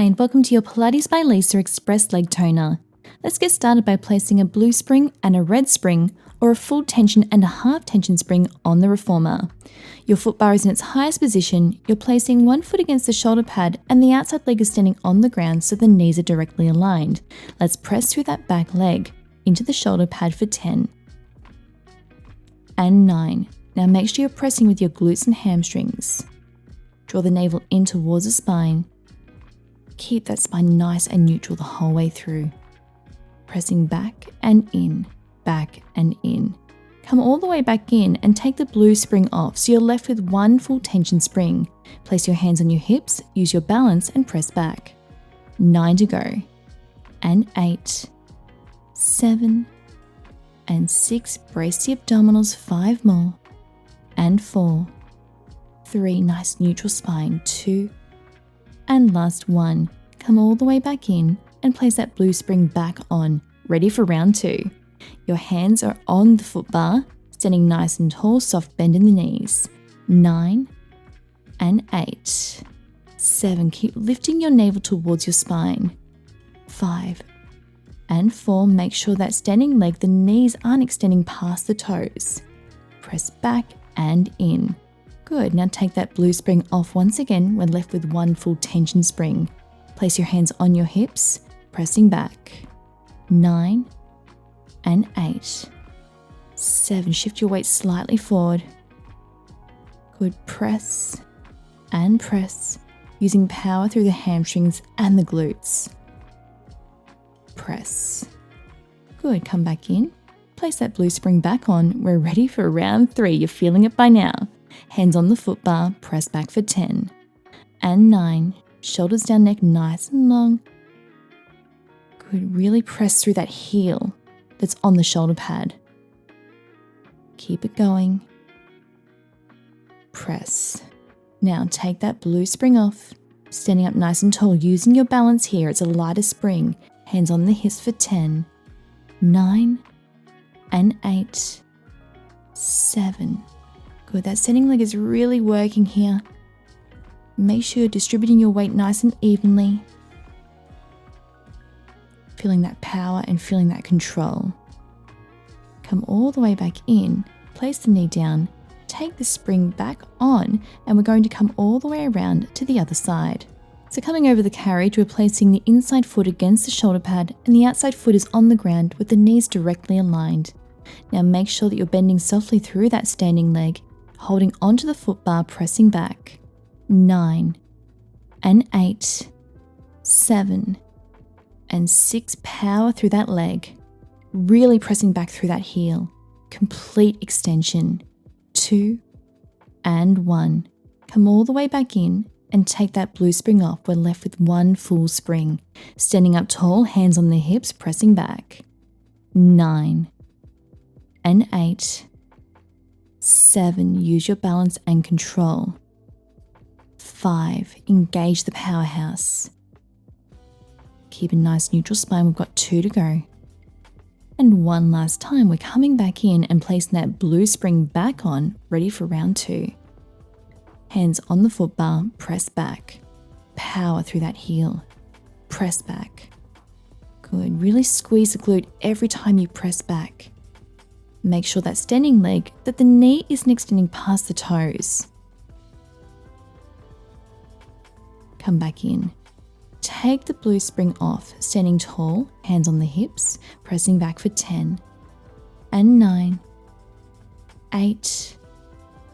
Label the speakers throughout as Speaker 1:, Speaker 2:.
Speaker 1: and welcome to your Pilates by Lisa Express Leg Toner. Let's get started by placing a blue spring and a red spring, or a full tension and a half tension spring on the reformer. Your foot bar is in its highest position, you're placing one foot against the shoulder pad and the outside leg is standing on the ground so the knees are directly aligned. Let's press through that back leg into the shoulder pad for 10 and 9. Now make sure you're pressing with your glutes and hamstrings. Draw the navel in towards the spine. Keep that spine nice and neutral the whole way through. Pressing back and in, back and in. Come all the way back in and take the blue spring off so you're left with one full tension spring. Place your hands on your hips, use your balance and press back. 9 to go. And 8, 7, and 6. Brace the abdominals. 5 more. And 4, 3. Nice neutral spine. 2. And last 1. Come all the way back in and place that blue spring back on, ready for round 2. Your hands are on the foot bar, standing nice and tall, soft bend in the knees. 9 and 8, 7. Keep lifting your navel towards your spine. 5 and 4. Make sure that standing leg, the knees aren't extending past the toes. Press back and in. Good. Now take that blue spring off once again. We're left with one full tension spring. Place your hands on your hips, pressing back. 9 and 8, 7. Shift your weight slightly forward. Good. Press and press, using power through the hamstrings and the glutes. Press. Good. Come back in. Place that blue spring back on. We're ready for round 3. You're feeling it by now. Hands on the foot bar, press back for 10 and 9. Shoulders down, neck nice and long. Good. Really press through that heel that's on the shoulder pad. Keep it going. Press. Now take that blue spring off. Standing up nice and tall, using your balance here. It's a lighter spring. Hands on the hips for 10, 9 and 8, 7. Good. That standing leg is really working here. Make sure you're distributing your weight nice and evenly. Feeling that power and feeling that control. Come all the way back in, place the knee down, take the spring back on, and we're going to come all the way around to the other side. So coming over the carriage, we're placing the inside foot against the shoulder pad and the outside foot is on the ground with the knees directly aligned. Now make sure that you're bending softly through that standing leg, holding onto the foot bar, pressing back. 9 and 8, 7 and 6. Power through that leg, really pressing back through that heel. Complete extension. 2 and 1. Come all the way back in and take that blue spring off. We're left with one full spring. Standing up tall, hands on the hips, pressing back. 9 and 8, 7. Use your balance and control. 5. Engage the powerhouse. Keep a nice neutral spine. We've got 2 to go. And one last time, we're coming back in and placing that blue spring back on, ready for round 2. Hands on the foot bar, press back. Power through that heel. Press back. Good. Really squeeze the glute every time you press back. Make sure that standing leg, that the knee isn't extending past the toes. Come back in. Take the blue spring off, standing tall, hands on the hips, pressing back for 10 and 9, 8,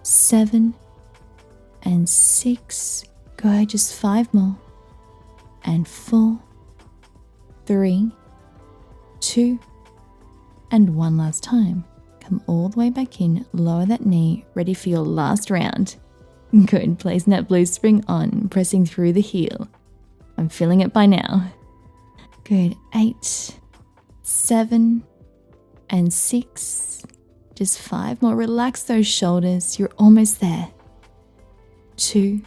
Speaker 1: 7 and 6. Good. Just 5 more. And 4, 3, 2 and 1 last time. Come all the way back in, lower that knee, ready for your last round. Good. Placing that blue spring on, pressing through the heel. I'm feeling it by now. Good. 8, 7 and 6. Just 5 more. Relax those shoulders. You're almost there. 2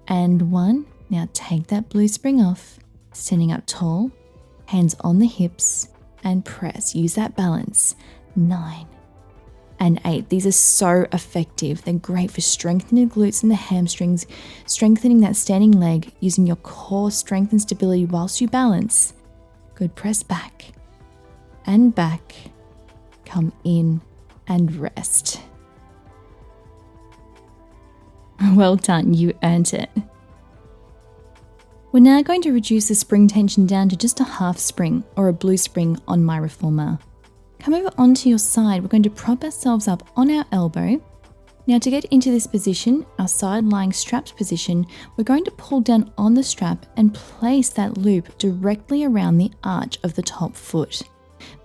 Speaker 1: and 1. Now take that blue spring off. Standing up tall, hands on the hips and press. Use that balance. 9 and 8. These are so effective. They're great for strengthening the glutes and the hamstrings, strengthening that standing leg, using your core strength and stability whilst you balance. Good. Press back and back. Come in and rest. Well done, you earned it. We're now going to reduce the spring tension down to just a half spring or a blue spring on my reformer. Come over onto your side. We're going to prop ourselves up on our elbow. Now to get into this position, our side lying strapped position, we're going to pull down on the strap and place that loop directly around the arch of the top foot.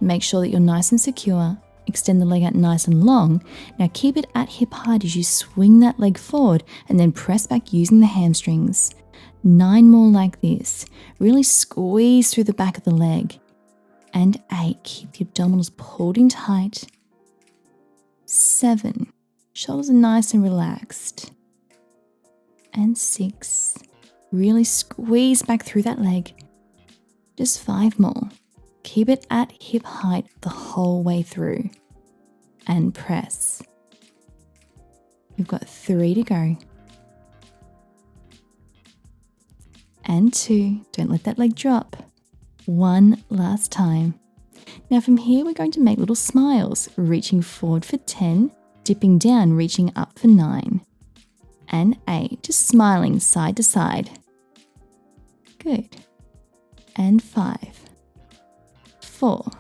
Speaker 1: Make sure that you're nice and secure. Extend the leg out nice and long. Now keep it at hip height as you swing that leg forward and then press back using the hamstrings. 9 more like this. Really squeeze through the back of the leg. And 8, keep the abdominals pulled in tight. 7, shoulders are nice and relaxed. And 6, really squeeze back through that leg. Just 5 more. Keep it at hip height the whole way through. And press. We've got 3 to go. And 2, don't let that leg drop. 1 last time. Now from here we're going to make little smiles, reaching forward for 10, dipping down, reaching up for 9. And 8, just smiling side to side. Good. And 5, 4,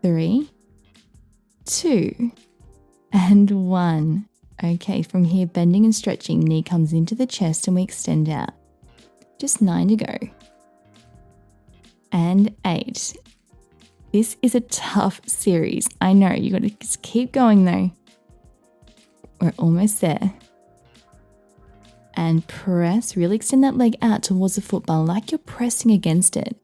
Speaker 1: 3, 2, and 1. Okay, from here bending and stretching, knee comes into the chest and we extend out. Just 9 to go. And 8. This is a tough series. I know, you got to just keep going though. We're almost there. And press, really extend that leg out towards the footbar like you're pressing against it.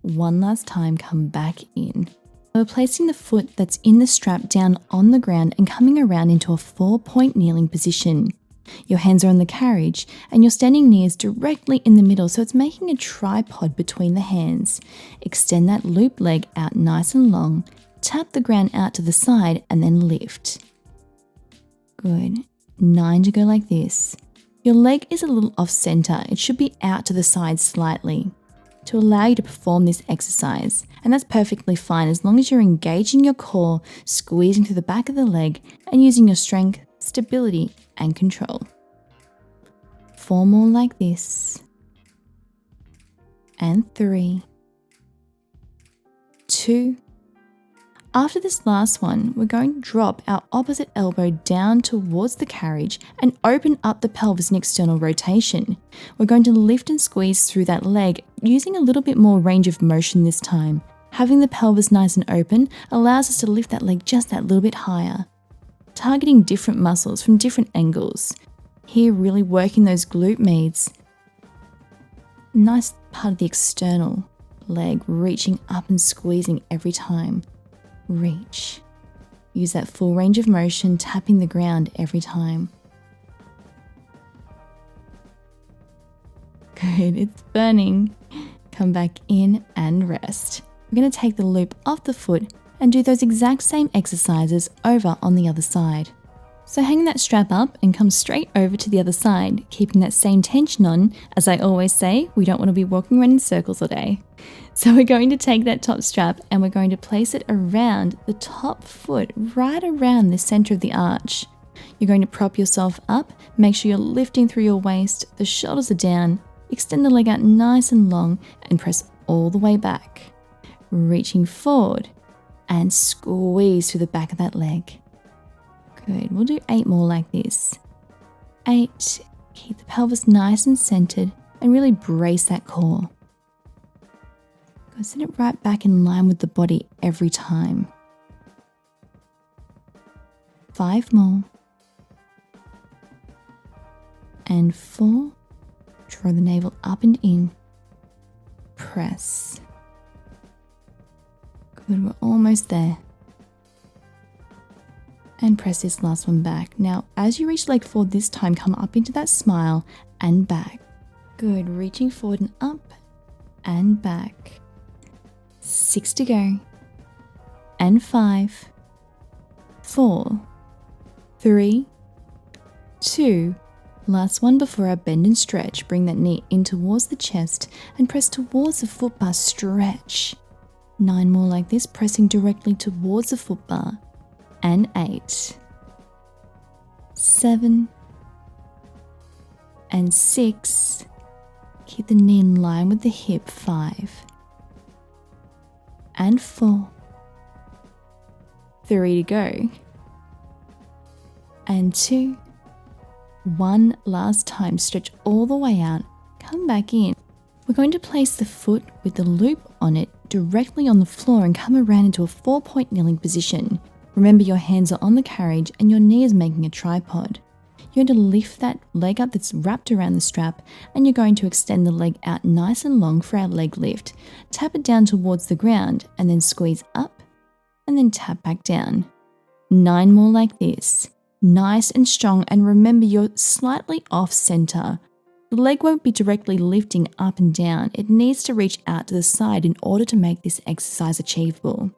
Speaker 1: 1 last time, come back in. We're placing the foot that's in the strap down on the ground and coming around into a 4-point kneeling position. Your hands are on the carriage and your standing knee is directly in the middle, so it's making a tripod between the hands. Extend that loop leg out nice and long, tap the ground out to the side and then lift. Good. 9 to go like this. Your leg is a little off center. It should be out to the side slightly to allow you to perform this exercise. And that's perfectly fine as long as you're engaging your core, squeezing through the back of the leg and using your strength, stability and control. 4 more like this. And 3, 2. After this last one, we're going to drop our opposite elbow down towards the carriage and open up the pelvis in external rotation. We're going to lift and squeeze through that leg using a little bit more range of motion this time. Having the pelvis nice and open allows us to lift that leg just that little bit higher. Targeting different muscles from different angles. Here really working those glute meads. Nice part of the external leg, reaching up and squeezing every time. Reach. Use that full range of motion, tapping the ground every time. Good, it's burning. Come back in and rest. We're going to take the loop off the foot and do those exact same exercises over on the other side. So hang that strap up and come straight over to the other side, keeping that same tension on. As I always say, we don't want to be walking around in circles all day. So we're going to take that top strap and we're going to place it around the top foot, right around the center of the arch. You're going to prop yourself up, make sure you're lifting through your waist, the shoulders are down, extend the leg out nice and long and press all the way back. Reaching forward and squeeze through the back of that leg. Good, we'll do 8 more like this. 8, keep the pelvis nice and centered and really brace that core. Good, set it right back in line with the body every time. 5 more. And 4, draw the navel up and in. Press. Good, we're almost there. And press this last one back. Now, as you reach the leg forward this time, come up into that smile and back. Good, reaching forward and up and back. 6 to go. And 5, 4, 3, 2, last one before our bend and stretch. Bring that knee in towards the chest and press towards the foot bar, stretch. 9 more like this, pressing directly towards the foot bar. And 8, 7, and 6. Keep the knee in line with the hip. 5, and 4, 3 to go, and 2, 1 last time. Stretch all the way out, come back in. We're going to place the foot with the loop on it directly on the floor and come around into a 4-point kneeling position. Remember, your hands are on the carriage and your knee is making a tripod. You're going to lift that leg up that's wrapped around the strap, and you're going to extend the leg out nice and long for our leg lift. Tap it down towards the ground and then squeeze up and then tap back down. 9 more like this. Nice and strong, and remember, you're slightly off center. The leg won't be directly lifting up and down. It needs to reach out to the side in order to make this exercise achievable.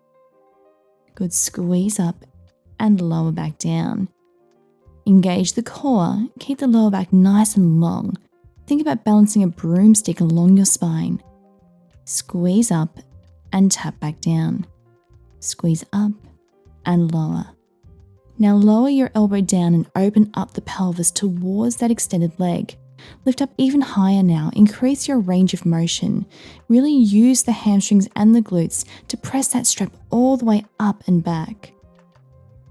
Speaker 1: Good, squeeze up and lower back down. Engage the core, keep the lower back nice and long. Think about balancing a broomstick along your spine. Squeeze up and tap back down. Squeeze up and lower. Now lower your elbow down and open up the pelvis towards that extended leg. Lift up even higher now, increase your range of motion. Really use the hamstrings and the glutes to press that strap all the way up and back.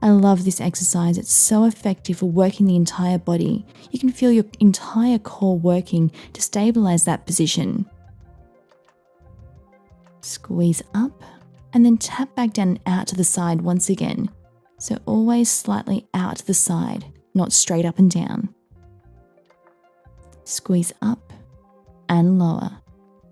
Speaker 1: I love this exercise. It's so effective for working the entire body. You can feel your entire core working to stabilize that position. Squeeze up and then tap back down and out to the side once again. So always slightly out to the side, not straight up and down. Squeeze up and lower.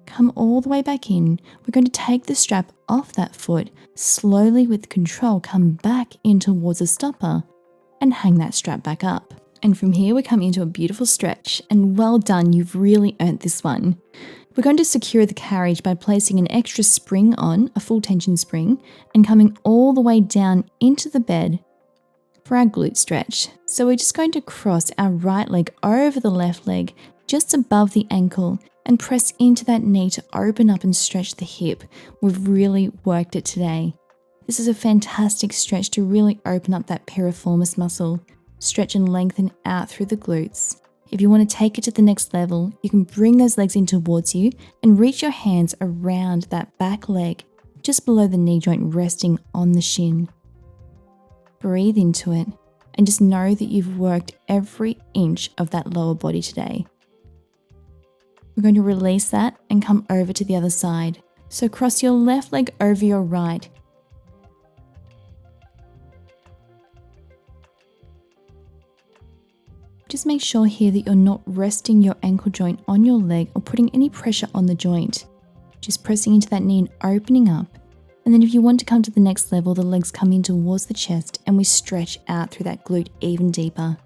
Speaker 1: Come all the way back in. We're going to take the strap off that foot, slowly with control come back in towards the stopper and hang that strap back up. And from here we come into a beautiful stretch, and well done, you've really earned this one. We're going to secure the carriage by placing an extra spring on, a full tension spring, and coming all the way down into the bed for our glute stretch. So we're just going to cross our right leg over the left leg, just above the ankle, and press into that knee to open up and stretch the hip. We've really worked it today. This is a fantastic stretch to really open up that piriformis muscle, stretch and lengthen out through the glutes. If you want to take it to the next level, you can bring those legs in towards you and reach your hands around that back leg, just below the knee joint, resting on the shin. Breathe into it and just know that you've worked every inch of that lower body today. We're going to release that and come over to the other side. So cross your left leg over your right. Just make sure here that you're not resting your ankle joint on your leg or putting any pressure on the joint. Just pressing into that knee and opening up. And then if you want to come to the next level, the legs come in towards the chest and we stretch out through that glute even deeper.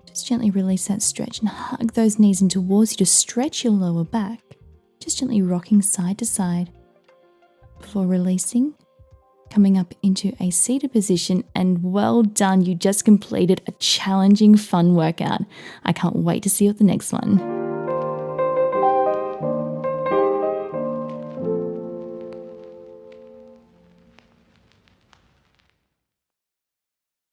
Speaker 1: Just gently release that stretch and hug those knees in towards you to stretch your lower back. Just gently rocking side to side before releasing, coming up into a seated position. And well done, you just completed a challenging, fun workout. I can't wait to see you at the next one.